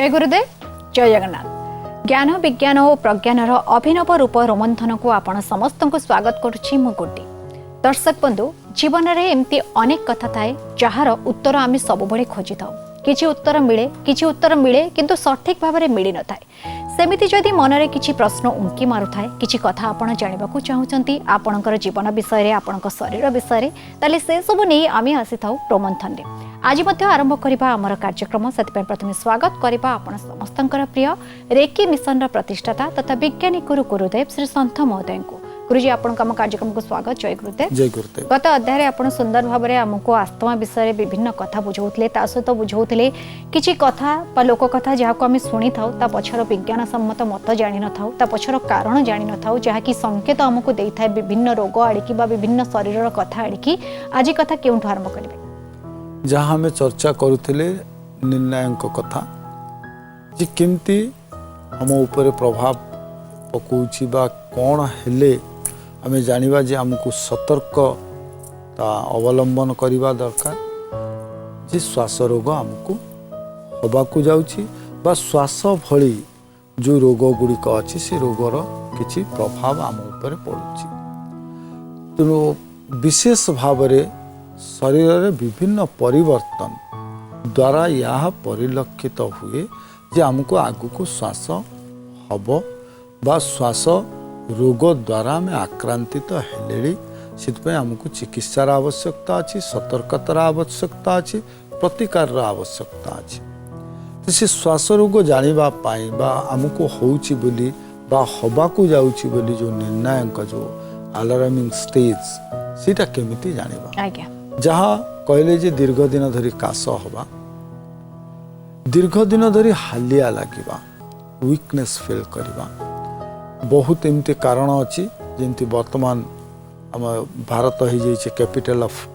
जय गुरुदेव जय जगन्नाथ। ज्ञान विज्ञान और प्रज्ञानर अभिनव रूप रोमंथन को आपण समस्त को स्वागत करुछि मु गोटी। दर्शक बंधु, जीवन में एमती अनेक कथा थाए जार उत्तर आम सब बड़े खोजि था। किछि उत्तर मिले किंतु सठिक भाव में मिल न थाए। सेमिति जदि मनरे किछि प्रश्न उंकी मारु थाए, किछि कथा आपण जानिबा को चाहुचंती आपणकर जीवन विषय रे, आपणकर शरीर विषय रे, ताले से सब नै आमी आसी थाउ रोमंथन रे। आज मध्य आरंभ करिबा हमर कार्यक्रम। सेतिपय प्रथमे स्वागत करिबा आपण समस्तंकर प्रिय रेकी मिशन रा प्रतिष्ठाता तथा वैज्ञानिक गुरुदेव श्री संत महोदय को। गुरुजी आपण काम कार्यक्रम को स्वागत। जय गुरुदेव। जय गुरुदेव। गत अध्याय रे आपण सुंदर भाव में हमको आत्मा विषय रे विभिन्न कथा बुझौतले, ता सहित बुझौतले किछि कथा बा लोक कथा जहा को हम सुनी थाउ, ता पछर विज्ञान सम्मत मत जानि न थाउ, ता पछर कारण जानि न थाउ, जहा कि संकेत हमको देई थाए विभिन्न रोग आड़िकी बा विभिन्न शरीर कथा आड़िकी। आज कथा केउठु आरंभ करिवे? जहाँ हमें चर्चा करुथिले निर्णायक कथा जे केमती हम ऊपर प्रभाव पकाउछि बा कौन हेले हमें जानिबा जे हमको सतर्कता अवलंबन करिबा दरकार। जे श्वास रोग हमको हबाकू जाउछि बा श्वास भली जो रोग गुड़िक अच्छी से रोगर किछि प्रभाव आम ऊपर पड़ुछि। तेणु विशेष भाव रे शरीर रे विभिन्न परिवर्तन द्वारा यह परिलक्षित हुए जे हमको आगु को श्वास हब बा श्वास रोग द्वारा में आक्रांतित हेले से आमको चिकित्सार आवश्यकता अच्छी, सतर्कतार आवश्यकता अच्छी, प्रतिकार आवश्यकता अच्छी। तो से श्वास रोग जानिबा पाई बा आमको होउछि बोली बा हबाकू जाउछि बोली जो निर्णायक जो अलार्मिंग स्टेज सीटा केमिति जानिबा। आज्ञा जहाँ कहले जे दीर्घ दिन धरी काश हवा, दीर्घ दिन धरी हालिया लागिबा, वीकनेस फील करिबा, बहुत एमती कारण अच्छी। जमती वर्तमान आम भारत हो जाइए capital of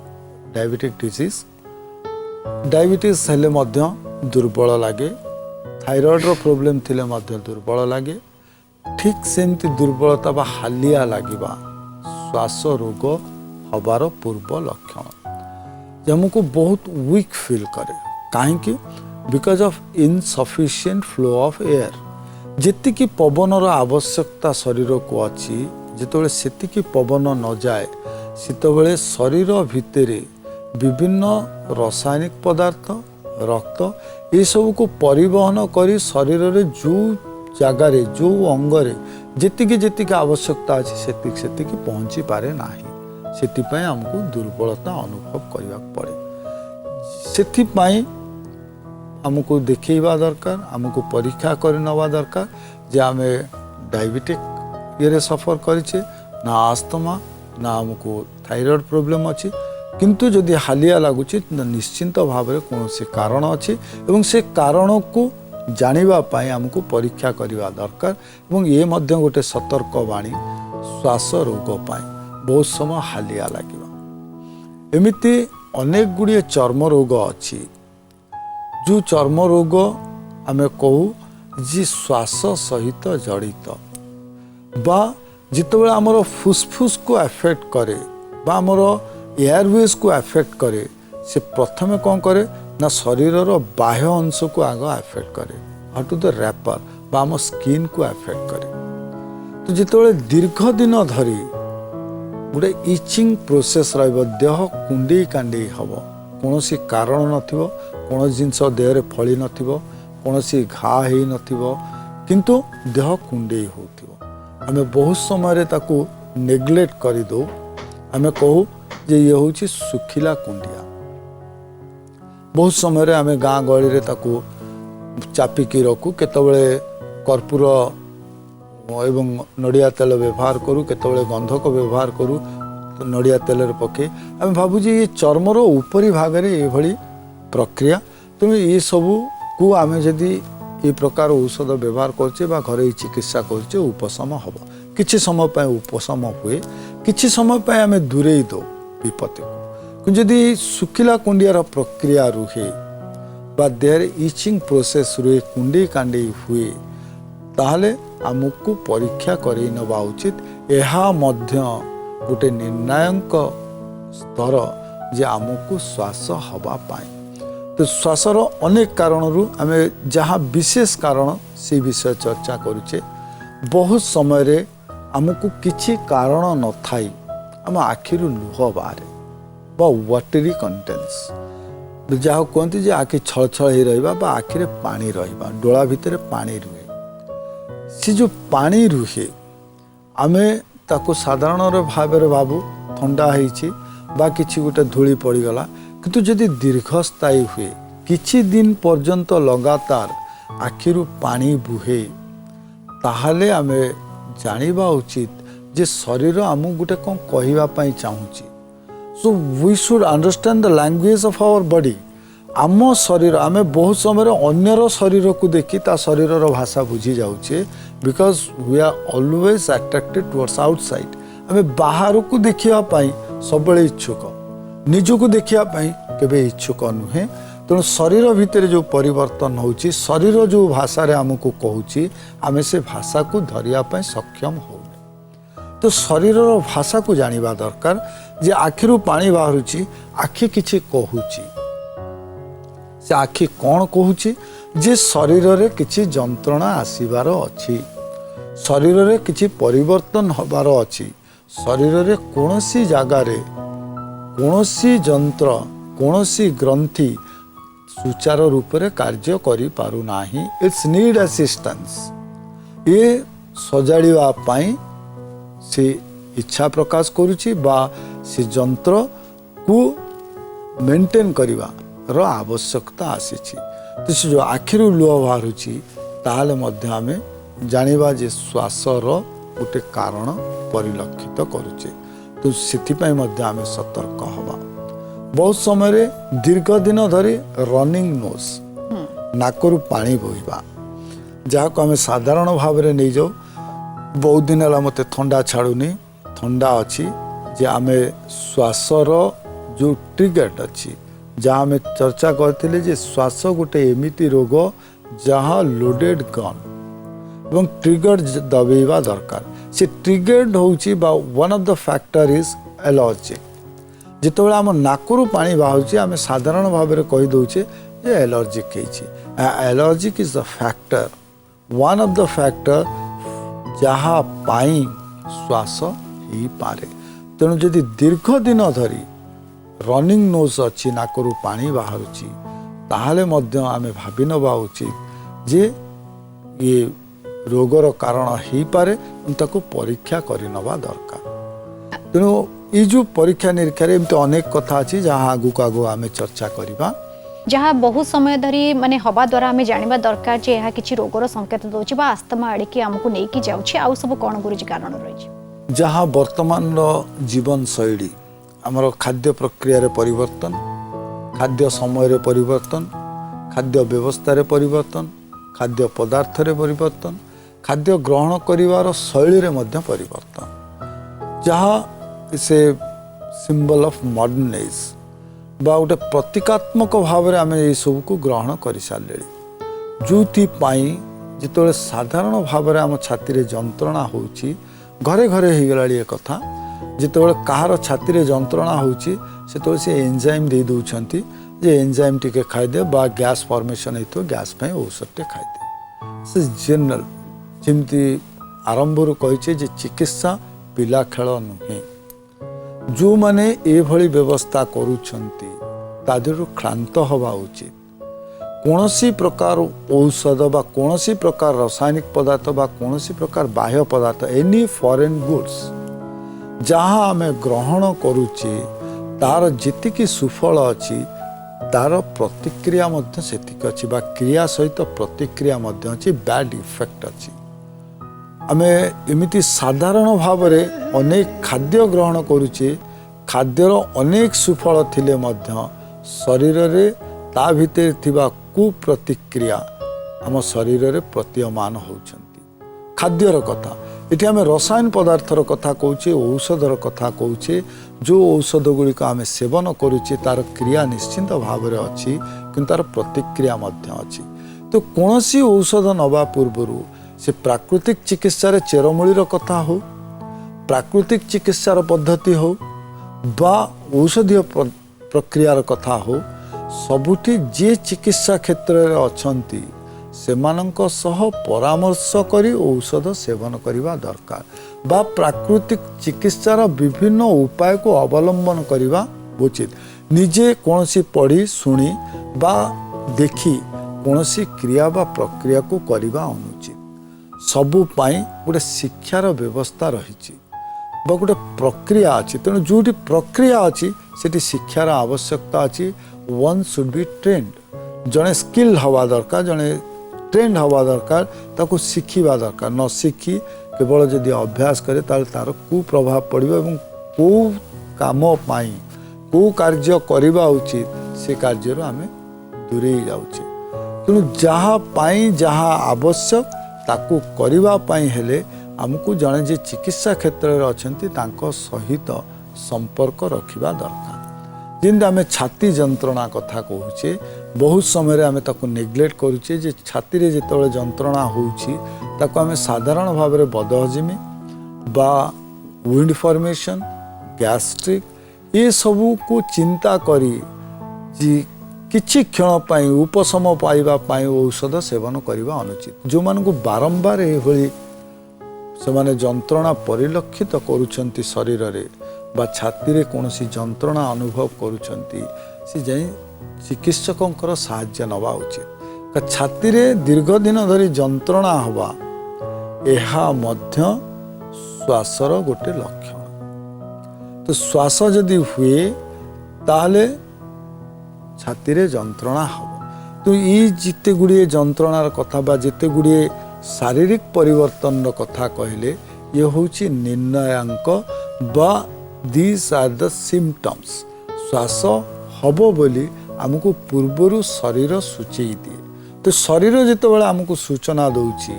diabetic disease. Diabetes हेले मध्य दुर्बल लगे, थायराइड रो प्रॉब्लम थिले मध्य दुर्बल लगे। ठीक सेमती दुर्बलता बा हालिया लागिबा श्वास रोग हबार पूर्व लक्षण। हमको बहुत वीक फील करे कहीं because of insufficient flow of air. जेतिकी पवनर आवश्यकता शरीर को अच्छी, जितेबाला सेतिकी पवन न जाए सेतबेले शरीर भितर विभिन्न रासायनिक पदार्थ रक्त ये सब को परिवहन करी शरीर रे जो जगार जो अंगरे जेतिकी जेतिकी आवश्यकता अच्छी सेतिकी सेतिकी पहुँची पारे नाही। सेतिपाई हमको दुर्बलता अनुभव करने पड़े। सेतिपाई हमको देखा दरकार, हमको परीक्षा करवा दरकार जे आम डायबिटिक ये सफर करें ना आस्थमा ना हमको थायराइड प्रॉब्लम अच्छी। किंतु जदि हालिया लगुच निश्चिंत भाव में कौन से कारण अच्छी एवं से कारण को जानिबा पाई हमको परीक्षा करवा दरकार। एवं ये मध्य गोटे सतर्क वाणी श्वास रोग पाई बहुत समय हालिया लगे। एमिति अनेक गुड़िए चर्म रोग अच्छी जो चर्म रोग आमे कहू जी श्वास सहित जड़ित बा जितेबाला आमर फुसफुस को अफेक्ट करे बा आमर एयरवेज को अफेक्ट करे, से प्रथमे कौन करे ना शरीर बाह्य अंश को आग अफेक्ट करे, हाउ टू द रैपर बा आम स्किन को अफेक्ट करे। तो जितेबाला दीर्घ दिन धरी गोटे इचिंग प्रोसेस रहिबो, देह कुंडेई कांडेई हबो, कौनसी कारण नथिबो, कौन जिनस देह फली नथिबो, कौनसी घा हेई नथिबो, किंतु देह कुंडेई होथिबो। आमे बहुत समय ताकू नेग्लेक्ट करि दो। आमे कहू जे ये होची सुखिला कुंडिया। बहुत समय आमे गाँ गहली रे ताकू चापिकी रखू, केतबेले कर्पूर एवं नड़िया तेल व्यवहार करूँ, केतबेले गंधक व्यवहार करूँ नड़िया तेल पके। आम भावुँ ये चर्मर उपरी भाग में ये प्रक्रिया। तेणु ये सबू को आम जदि ये प्रकार औषध व्यवहार करछे बा घरे चिकित्सा करछे उपशम हम। किछि समय पर उपशम हुए, किछि समय पर आम दूरे दो विपत्ति को। जदि सुखिला कुंडियार प्रक्रिया रुहे बा देहर इचिंग प्रोसेस रुहे, कुंडे कांडे हुए, ताहले आमको परीक्षा करई नबा उचित। एहा मध्य गोटे निर्णायक स्तर जे आमको श्वास हवा पाए तो श्वासर अनेक कारणरू आम जहाँ विशेष कारण से विषय चर्चा करुचे। बहुत समय रे आमको किछि कारण न थाई आम आखिरु लुह बाहर वाटरी कंटेन्स जहाँ कहते जे आखि छल छल हो रहा बा आखिरे पानी रहा डोला भितर पानी रुहे से जो पानी रुहे आमे ताको साधारण भाव भावु ठंडा होइछि बा किछि गोटे धूली पड़गला किंतु जदि दीर्घस्थायी हुए किछि दिन पर्यंत लगातार आखिरु पानी बुहे ताहले आमे जानिबा उचित जे शरीर आमु गोटे कौन कहवा पाई चाहूँची। So we should understand the language of our body. आम शरीर आमे बहुत समय अन्यर शरीर को देखी ता शरीर भाषा बुझी जाऊे because we are always attracted towards outside. आमे बाहर को देखापी सब इच्छुक निजक देखापी केबे इच्छुक नुहे। तेणु शरीर भितर जो परिवर्तन होची शरीर जो भाषा आमको कहूँ आमे से भाषा को धरिया सक्षम हो। तो शरीर भाषा को जानिबा दरकार जे आखिरु पानी बाहरुची आखि किछि कहूची से आखि कौन कहूची जे शरीर रे किछि जंत्रणा आसीबार अछि शरीर रे किछि परिवर्तन होबार अछि शरीर रे कोनोसी जागा रे कोनोसी जंत्र कोनोसी ग्रंथि सुचारू रूप रे कार्य करि पारु नाही। It's need assistance. ये सजाड़िबा पाई से इच्छा प्रकाश करुची बा से जंत्र को मेंटेन करिवा रो आवश्यकता आसीची। तो से जो आखिरु लुह बाहरुची ताहले मध्य आमे जानिबा जे श्वासर गोटे कारण परिलक्षित करुचे। तो सेथिपाई मध्य आमे सतर्क हवा। बहुत समय रे दीर्घ दिन धरी रनिंग नोज नाकरु पानी बोहिबा जहाँ को आमे साधारण भाव रे नहीं जाऊ। बहुत दिन है मत ठंडा छाड़ुनी ठंडा अच्छी जे आमे श्वासर जो ट्रिगर अच्छी जहाँ आम चर्चा करते जे श्वास गोटे एमिति रोग जहाँ लोडेड गन एवं ट्रिगर दबेवा दरकार। से ट्रिगर्ड होची बा one of the factor is allergy. जिते आम नाकरु पानी बाहर आम साधारण भाव में कही दौचे जे allergic allergic is the factor one of the factor जहाँ पाई श्वास ही पारे। तेणु जदि दीर्घ दिन धरी रनिंग नोज अच्छी नाकरु पानी बाहरुची ताहले मध्य आमे भाबी नबा उचित जे ये रोगर कारण ही पारे ताको परीक्षा करि नबा दरकार। तेणु ये जो परीक्षा निरीक्षा एमती अनेक कथा अच्छी जहाँ आगु आगु आमे चर्चा करिबा जहाँ बहुत समय धरी माने हवा द्वारा आमे जानिबा दरकार जे यहा किछि रोगर संकेत दोछि बा आस्तमा आड़ी कि हमकु नै कि जाउछि आउ सब कोन गुरुजी कारण रहिछि। जहाँ वर्तमान जीवन शैली आमर खाद्य प्रक्रिया रे परिवर्तन खाद्य समय रे परिवर्तन खाद्य व्यवस्था रे परिवर्तन खाद्य पदार्थ रे परिवर्तन खाद्य ग्रहण करिवार शैली रे मध्य परिवर्तन जहाँ से सिंबल ऑफ मॉडर्न एज बा गोटे प्रतीकात्मक भाव में आम ये सब को ग्रहण कर सारे जो जिते साधारण भाव में आम छाती जंत्रणा होची घरे घरे हो गला ये कथा जिते कहार छाती जंत्रणा होची से एंजाइम दे दौरान जे एंजाइम टिके खाईदे बा गैस फॉर्मेशन हो गैस औषध टे खाईदे से जनरल जमती आरंभ कही चिकित्सा पिला खेल नुहे। जो माने ए भली व्यवस्था करुछंती तादेरु क्लांत हवा उचित। कोनोसी प्रकार औषध बा कोनोसी प्रकार रासायनिक पदार्थ बा कोनोसी प्रकार बाह्य पदार्थ एनी फॉरेन गुड्स जहाँ आमे ग्रहण करुचे तार जेतिकी सुफल अछि तार प्रतिक्रिया मध्य सेतिक अछि बा क्रिया सहित प्रतिक्रिया मध्य अछि बैड इफेक्ट अछि। आमे एमिति साधारण भाव में अनेक खाद्य ग्रहण करुचे खाद्यर अनेक सुफल थिले मध्य शरीर रे ता भितर थिबा कुप्रतिक्रिया आम शरीर रे प्रतीयमान होउछंती। खाद्यर कथा ये आम रसायन पदार्थर कथा कौचे औषधर कथा कौचे जो औषध गुड़िक आम सेवन करुचे तार क्रिया निश्चिंत भाव में अच्छी कि तार प्रतिक्रिया मध्य अच्छी। तो कौनसी औषध नवा पूर्व से प्राकृतिक चिकित्सा रे चेरमूलीर कथा हो प्राकृतिक चिकित्सार पद्धति हो बा औषधीय प्रक्रियार कथा हो सबुठी जे चिकित्सा क्षेत्र में अछंती सेमानंक सह परामर्श करी औषध सेवन करने दरकार बा प्राकृतिक चिकित्सार विभिन्न उपाय को अवलंबन करने उचित। निजे कौन सी पढ़ी शुणी बा देखी कौन सी क्रिया बा प्रक्रिया को करने अनुचित। सबु पाई गोटे शिक्षार व्यवस्था रही बा गोटे प्रक्रिया अच्छी तेणु जो प्रक्रिया अच्छी से शिक्षार आवश्यकता अच्छी। वन शुड बी ट्रेंड जड़े स्किल हवा दरकार जड़े ट्रेंड हवा दरकार ताको शिखिबा दरकार न शिखी केवल जदि अभ्यास करे तार कुप्रभाव पड़ो एवं कौ काम पाई कौ कार्य करवा उचित से कार्य आम दूरे जाऊे। तेणु जहाँ पाई जहाँ आवश्यक ताकू करवा पाई हेले आमको जड़े जे चिकित्सा क्षेत्र में अच्छी सहित संपर्क रखा दरकार। जिन आम छाती जंत्रणा कथा कहूचे बहुत समय आम ताकू नेग्लेक्ट करुचे जे छाती रे जिते जंत्रणा होउची ताकू आम साधारण भाव में बदहजमी बा विंड फॉर्मेशन गैस्ट्रिक ये सबू को चिंता करी किछि क्षण पाई उपशम पाइबा पाई औषध सेवन करने अनुचित। जो मान को बारंबार ये से माने जंत्रणा परिलक्षित करुछंती शरीर रे बा छाती रे कौन सी जंत्रणा अनुभव करुछंती से जाई चिकित्सकों साहाय्य नवा उचित। छाती रे दीर्घ दिन धरी जंत्रणा हवा एहा मध्य श्वासर गोटे लक्षण। तो श्वास जदि हुए ताहले छाती रे जंत्रणा हब। तो ये जिते गुड़िए जंत्रणार कथा बा जिते गुड़िए शारीरिक परिवर्तन कथा कहले ये होची निर्णयांक बा दीज आर द सिम्पटम्स। श्वास हब बोली आमको पूर्वर शरीर सूचई दिए। तो शरीर जितेबाला आमको सूचना दौची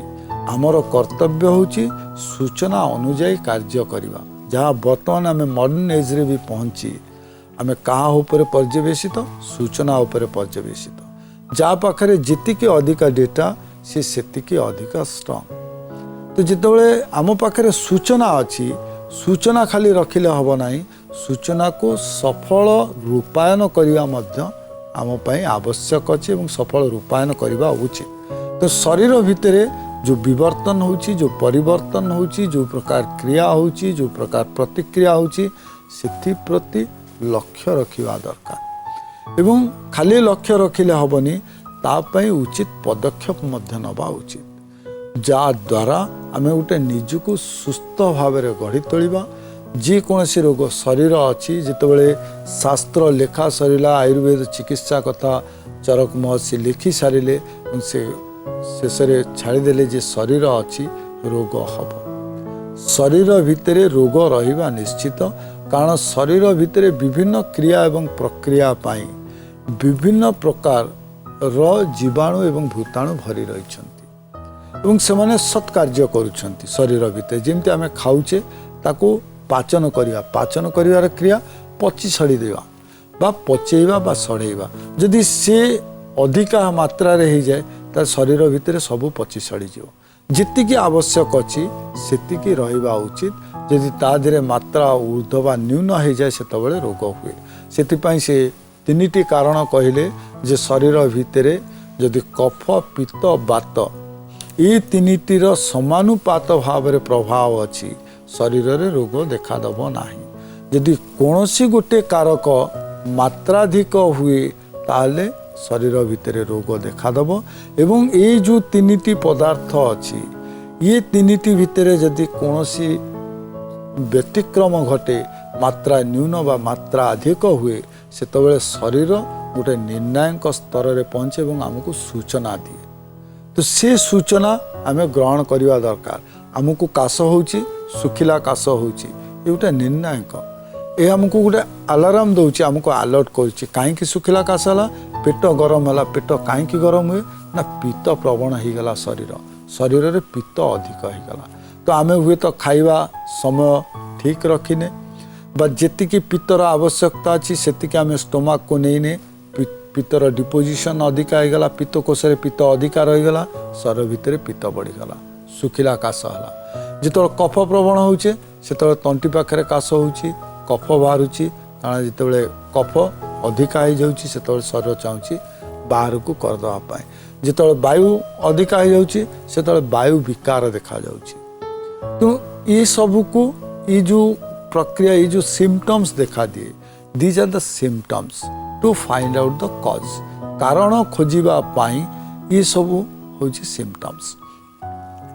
आमर कर्तव्य होची सूचना अनुजाई कार्य करवा। जहाँ बर्तमान आम मॉडर्न एज रे भी पहुँची आम क्या उपर पर्यवेसित सूचना उपर पर्यवेसित। जहाँ पाखे जीतिकी अधिका डेटा सी सेतिकी अधिका स्ट्रंग। तो जितेबाला आम पाखे सूचना अच्छी सूचना खाली रखिले हब नहीं सूचना को सफल रूपायन करवा मध्य आम पाई आवश्यक अच्छे और सफल रूपायन करवा उचित। तो शरीर भितर जो विवर्तन होची जो परिवर्तन होची जो प्रकार क्रिया होची जो प्रकार प्रतिक्रिया होची सेथि प्रति लक्ष्य रखिवा दरकार एवं खाली लक्ष्य रखिले हबनी तापाई उचित पदक्षेप मध्य नबा उचित। जा द्वारा आमे गोटे निजको सुस्थ भाव में गढ़ी तोलिबा। जे कौन रोग शरीर अच्छी जितेबाला शास्त्र लेखा सरिला आयुर्वेद चिकित्सा कथा चरक महर्षि लिखि सारे से शेष छाड़देले जे शरीर अच्छी रोग हम। शरीर भितर रोग रहिबा निश्चित कारण शरीर भितर विभिन्न क्रिया एवं प्रक्रिया पाई विभिन्न प्रकार रो जीवाणु एवं भूताणु भरी रही से माने सत्कार्य करुछंती शरीर भितर जमती आम खाऊचे ताको पाचन करिवार क्रिया पची छड़ी देवा बा पचेवा बा सड़ेवा। जदि से अधिका मात्रा रे हो जाए तार शरीर भितर सब पची सड़ी जीव। जितिकी आवश्यक अच्छी सेतिकी रहिबा उचित। जदि ता धीरे मात्रा ऊर्ध्व बा न्यून हो जाए से रोग हुए। से से तीनिटी कारण कहले जे शरीर भितर जदि कफ पित्त बात ये तीनिटीर समानुपात भाव में प्रभाव अच्छी शरीर रे रोग देखादब नाही। यदि कौनसी गोटे कारक मात्राधिक हुए ताले शरीर भितर रोग देखादब एवं ये जो तीनिटी पदार्थ अच्छी ये तीनिटी भितर जदि कौनसी व्यतिक्रम घटे मात्रा न्यून बा मात्रा अधिक हुए से शरीर गोटे निर्णायक स्तर में पहुँचे और आमको सूचना दिए। तो से सूचना आम ग्रहण करवा दरकार। आमको काश होची सुखिला काश होची ये गोटे निर्णायक ये आमको गोटे अलार्म दौची आमको अलर्ट करुच्ची कहीं सुखिला काश है पेट गरम है पेट कहीं गरम हुए ना पित्त प्रवण होगला शरीर में पित्त अधिक होगला। तो आम हुए तो खाइबा समय ठीक रखिने बा जेतिकी पित्तर आवश्यकता अच्छी सेतिकी आम स्टोमाक को नहीं पित्तर डिपोजिशन अधिका होगला पित्तकोश पित्त अधिका रहीगला शरीर भितर पित्त बढ़ीगला सुखिला काश है। जिते कफ प्रवण होचे से तंटी पाखे काश होची कफ बाहर कारण जिते कफ अधिका हो जाउछि सेतବେଳେ शरीर चाहूँगी बाहर को करदे जिते वायु अधिका हो जाउछि सेतବେଳେ वायु विकार देखा जाउछि। तो ये सब को ये जो प्रक्रिया ये जो सिम्पटम्स देखा दिए these are the symptoms to find out the cause कारण खोजिबा पाई ये सब होछि सिम्पटम्स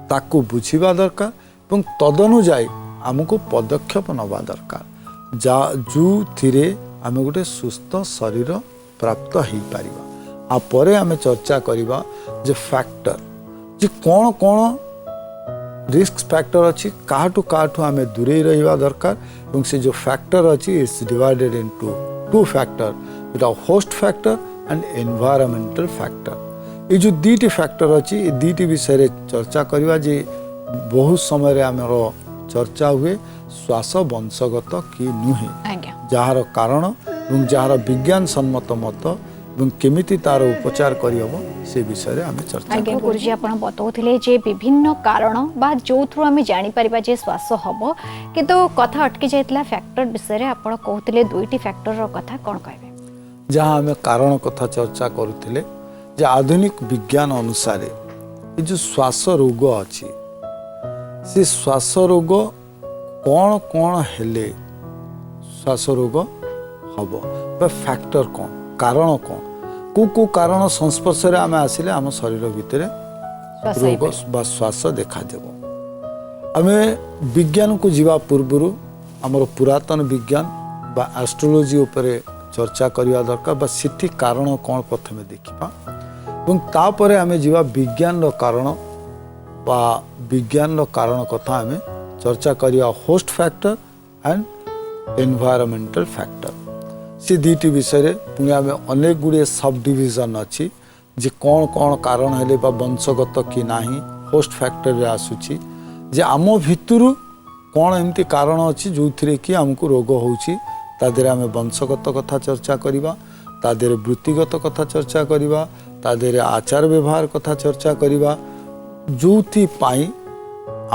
ताकू बुझिबा दरकार एवं तदनुजाई आमको पदक्षेप नवा दरकार जा जो थिरे आम गोटे सुस्थ शरीर प्राप्त हो पारिबा। आ परे आम चर्चा करिबा जे फैक्टर जे कौन कौन रिस्क फैक्टर अच्छी काठू आम दूरे रहा दरकार और से जो फैक्टर अच्छी is divided into two factor जोटा host factor and environmental factor. ये जो दीटी फैक्टर अच्छी ये दीटी विषय चर्चा करवा जे बहुत समय आमर चर्चा हुए श्वास वंशगत कि नुहे जार कारण और जार विज्ञान सम्मत मत এবং কেমিতি তার উপচার করি হবো সে বিষয়ে আমি চর্চা আজ্ঞা গুরুজি আপন বতাউଥିଲେ যে বিভিন্ন কারণ বা যোথ্রু আমি জানি পারিবা যে শ্বাস হবো কিন্তু কথা অটকি যাইতলা ফ্যাক্টর বিষয়ে আপন কହୁଥିଲେ দুইটি ফ্যাক্টর র কথা কোন কইবে যাহা আমি কারণ কথা চর্চা করুଥିଲେ যে আধুনিক বিজ্ঞান অনুসারে এই যে শ্বাস রোগ আছে সে শ্বাস রোগ কোন কোন হেলে শ্বাস রোগ হবো বা ফ্যাক্টর কোন कारण कौन को कारण संस्पर्श आम आसिले आम शरीर भितर रोग बा श्वास देखा देव। आम विज्ञान को जीवा पूर्व आमर पुरातन विज्ञान बा एस्ट्रोलॉजी उपरे चर्चा करवा दरकार बा सिटी कारण कौन प्रथम देखा और तापर आम जीवा विज्ञान कारण बा विज्ञान कारण कथा आम चर्चा करवा host factor and environmental factor से दीटी विषय पुणी आम अनेक गुड़े सब डिविजन अच्छी जे कौन कौन कारण हेले बा वंशगत कि नाही होस्ट फैक्टर रे आसुची जे आम भितरु कौन एमती कारण अच्छी जो थी कि आमको रोग होउची ता देहरे आम वंशगत कथा चर्चा करिबा ता देहरे वृत्तिगत कथा चर्चा करिबा ता देहरे आचार व्यवहार कथा चर्चा करिबा जोथि पाई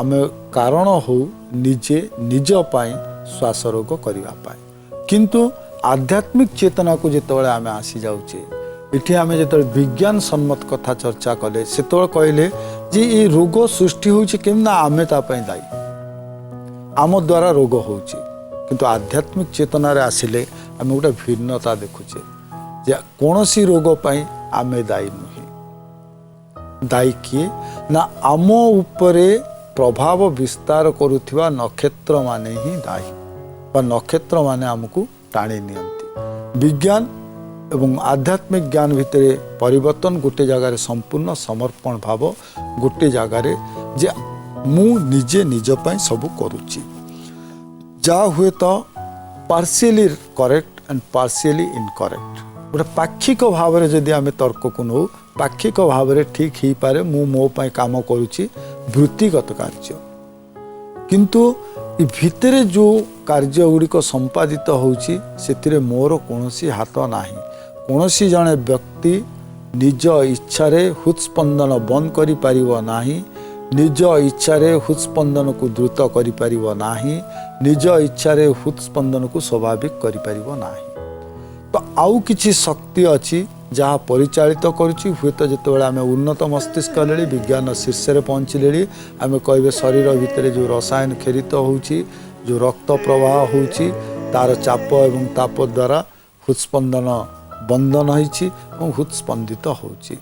आम कारण हो निजे निज पाई श्वास रोग करिबा पाई किंतु आध्यात्मिक चेतना को जितेबाला आम आसी जाऊे इठी आम जो विज्ञान सम्मत कथा चर्चा कले से कहले जे ये रोग सृष्टि होना आमे तापाई दायी आम द्वारा रोग हो किंतु आध्यात्मिक चेतना रे आसिले आम गोटे भिन्नता देखुचे जे कौन सी रोग पाई आमे दायी नुहे दायी किए ना आम उपरे प्रभाव विस्तार करुथिबा नक्षत्र माने ही दायी बा नक्षत्र माने आमको टाणी नियंती विज्ञान एवं आध्यात्मिक ज्ञान भितर परिवर्तन गोटे जगार संपूर्ण समर्पण भाव गोटे जगार जे मु निजे निज पाई सब करुची जा हुए तो partially correct and partially incorrect गोटे पाक्षिक भाव में जदि आम तर्क को नौ पाक्षिक भाव में ठीक हो पारे मु मो पाई काम करुची वृत्तिगत कार्य किंतु ये भितरे जो कार्य गुड़िक संपादित होउची सेतिरे मोर कोनोसी हाथ नाही कोनोसी जने व्यक्ति निज इच्छा रे हृत्स्पंदन बंद करि पारिबो नाही निज इच्छा रे हृत्स्पंदन को द्रुत करि पारिबो नाही निज इच्छा रे हृत्स्पंदन को स्वाभाविक करि पारिबो नाही। तो आउ किछि शक्ति अछि जहाँ परिचालित करुच्ची हुए तो जिते आम उन्नत मस्तिष्क ले विज्ञान शीर्ष में पहुँचले आम कहे शरीर भितर जो रसायन खेरित होउची जो रक्त प्रवाह होउची तार चाप एवं ताप द्वारा हृत्स्पंदन बंधन होइची और हृत्स्पंदित होउची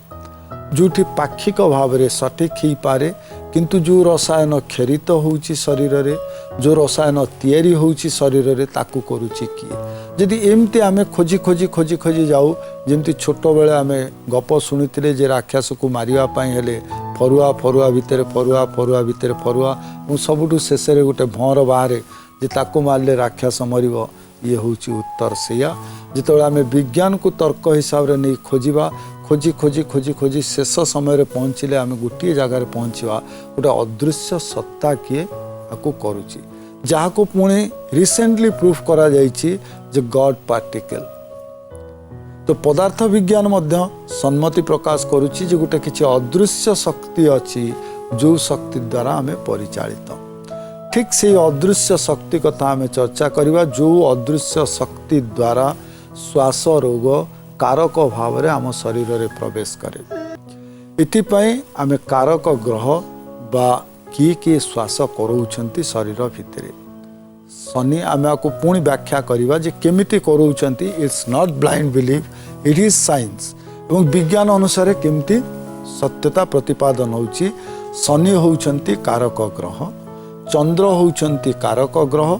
जोठी पाक्षिक भाव में सठिक हो पारे किंतु जो रसायन खेरित होउची शरीर रे जो रसायन तैयारी होउची शरीर रे ताकू करुची किए जदि एमती आम खोजी खोजी खोजी खोजी जाऊ जमती छोट बेले आम गप शुणुले जे राक्षस को मारिबा हेले फरुआ फरुआ भितर फरुआ फरुआ भितर फरुआ और सबुठु शेष गोटे भंवर बाहर जे ताकू मारले राक्षस मरिबो ये होउची उत्तर सेया जिते आम विज्ञान को तर्क हिसाब से नहीं खोजा खोजी खोजी खोजी खोजी शेष समय पहुँचले आम गोटे जगार पहुँचवा गोटे अदृश्य सत्ता किए आपको करुची जहाँ को पुणे रिसेंटली प्रूफ करा जाइछि जे गॉड पार्टिकल। तो पदार्थ विज्ञान मध्य सम्मति प्रकाश करुची जे गोटे किछि अदृश्य शक्ति अच्छी जो शक्ति द्वारा आम परिचालित ठीक से अदृश्य शक्ति कथा आम चर्चा करवा जो अदृश्य शक्ति द्वारा श्वास रोग कारक भाव में आम शरीर में प्रवेश करे। इतिपाई आम कारक ग्रह बा किए श्वास कराउछंती शरीर भितर शनि आम आपको पुणी व्याख्या करवा जे केमिति कराउछंती। It's not blind believe it is science एवं विज्ञान अनुसार केमिति सत्यता प्रतिपादन होउची। शनि होउछंती कारक ग्रह, चंद्र होउछंती कारक ग्रह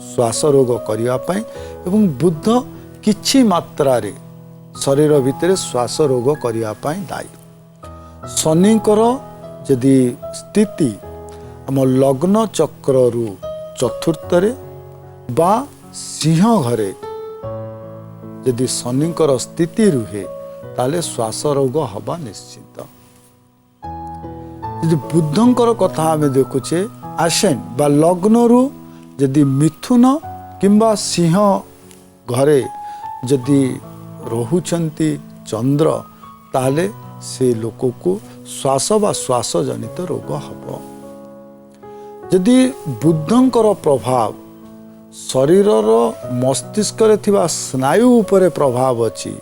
श्वास रोग करिया पई एवं बुध किछि मात्रा रे शरीर भितर श्वास रोग करिया पई दायी। शनिकर यदि स्थिति आम लग्न चक्र रु चतुर्थ रे बा सिंह घरे यदि शनिकर स्थिति रुहे ताले श्वास रोग हवा निश्चित। यदि बुद्धंकर कथा आम देखुचे आसेंट बा लग्न रु यदि मिथुन किंबा सिंह घरे यदि रहुचंती चंद्र ताले से लोक को श्वास बा श्वास जनित रोग हब। यदि बुद्धंकर प्रभाव शरीर मस्तिष्क रे थिबा स्नायु उपरे प्रभाव अछि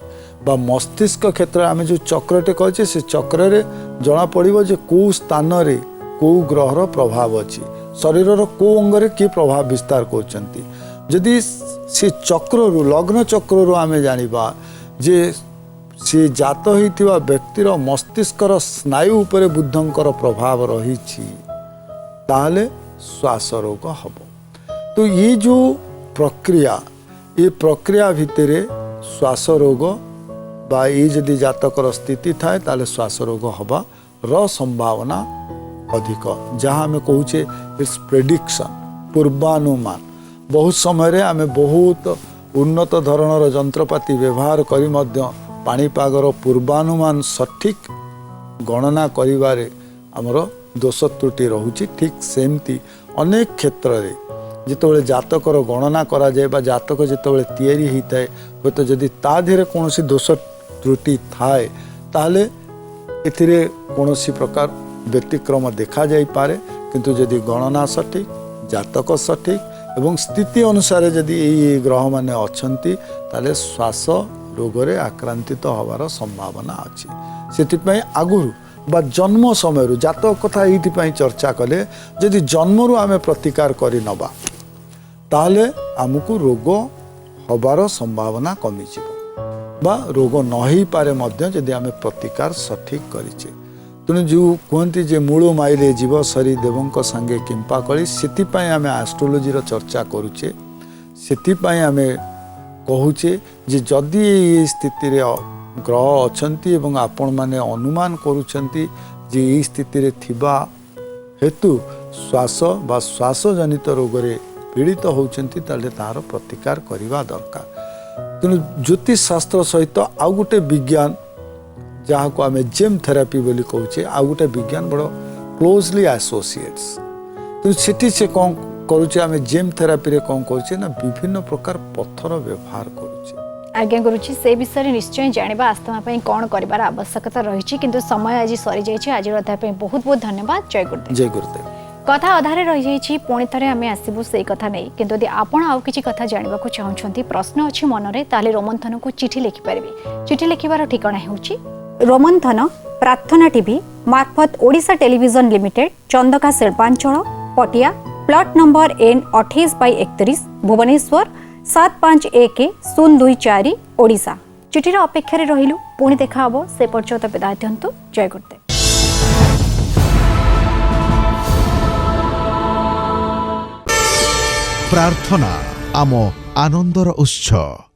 बा मस्तिष्क क्षेत्र आम जो चक्रटे कहचे से चक्र रे जना पड़िबो जे को स्थान रे को ग्रहर प्रभाव अछि शरीर को अंग रे कि प्रभाव विस्तार करचंती। यदि से चक्र रु लग्न चक्र रु आमे जानिबा जे से जात होइथिबा व्यक्तिर मस्तिष्कर स्नायु उपरे बुद्धंकर प्रभाव रहिछि ताले श्वास रोग हब। तो ये जो प्रक्रिया भितरे श्वास रोग बा ये यदि जातकर स्थिति थाए ताले श्वास रोग हवा र संभावना अधिक। जहाँ आम कहूचे इट्स प्रेडिक्शन पूर्वानुमान। बहुत समय आम बहुत उन्नत धरणर जंत्रपाति व्यवहार करी मध्य पाणीपागर पूर्वानुमान सठिक गणना करिवारे आमर दोष त्रुटि रहुची। ठीक सेमती अनेक क्षेत्र रे जितेबाला जातकर गणना करा जाए बा जातक जितेबाला तैयारी होता है हूँ तो जदि ता देहरे कौन दोष त्रुटि थाए ताहले एथिरे कौनसी प्रकार व्यतिक्रम देखा जाई पारे। किंतु यदि गणना सठिक जातक सठिक एवं स्थिति अनुसार यदि ये ग्रह माने अछंती ताले श्वास रोग रे आक्रांतित होवार संभावना अछि। सेतिपय आगुरु बा जन्म समय जातक कथा ये चर्चा कले यदि जन्मरू आम प्रतिकार करि नबा ताहले आमको रोग हबार संभावना कमिजिବ बा रोग नही पारे मध्य यदि आम प्रतिकार सठिक करिचे। तेणु जो कहते जे मूल माइले जीव सरी देवंक संगे किंपा कली सेतिपय आम एस्ट्रोलोजी चर्चा करुचे। सेतिपय आम कहूचे जे जदि ये स्थिति रे ग्रह अछंती एवं आपण माने अनुमान करुछंती जे ये स्थिति रे थिबा हेतु श्वास बा श्वास जनित रोग रे पीड़ित होउछंती ताले तार प्रतिकार करिवा दरकार। तेणु ज्योतिष शास्त्र सहित आउ गोटे विज्ञान जहाँ को आम जेम थेरापी बोली कहूचे आउ गोटे विज्ञान बड़ क्लोजली एसोसिएट्स। तेणु सेठी से कौन करुचे आम जेम थेरापी रे कौन करुचे ना विभिन्न प्रकार पत्थर व्यवहार करुचे। आज्ञा गुरुजी से विषय निश्चय जानिबा आस्थमा पई कोन करिवार आवश्यकता रहिछि किंतु समय आज सरी जाइछि। आज अध्याय पई बहुत बहुत धन्यवाद। जय गुरुदेव। जय गुरुदेव। कथा अधारे रही जाइछि पुणी थरे आमे आसीबु सेई कथा नै किंतु यदि आपण आउ किछि कथा जानिबा को चाहुछंती प्रश्न अछि मनरे ताले रोमंथन को चिठी लिखि परिबे। चिठी लिखिबार ठिकाना हेउछि रोमंथन प्रार्थना टीवी मार्फत ओडिशा टेलीविजन लिमिटेड चंदका शिल्पांचल Patia plot number N28/31 Bhubaneswar 751024 Odisha. चिठीर अपेक्षा रहिलु पुणी देखा हबो से पर्यंत विदाय दियंतु। जय गुरुदेव। प्रार्थना आम आनंदर उत्सव।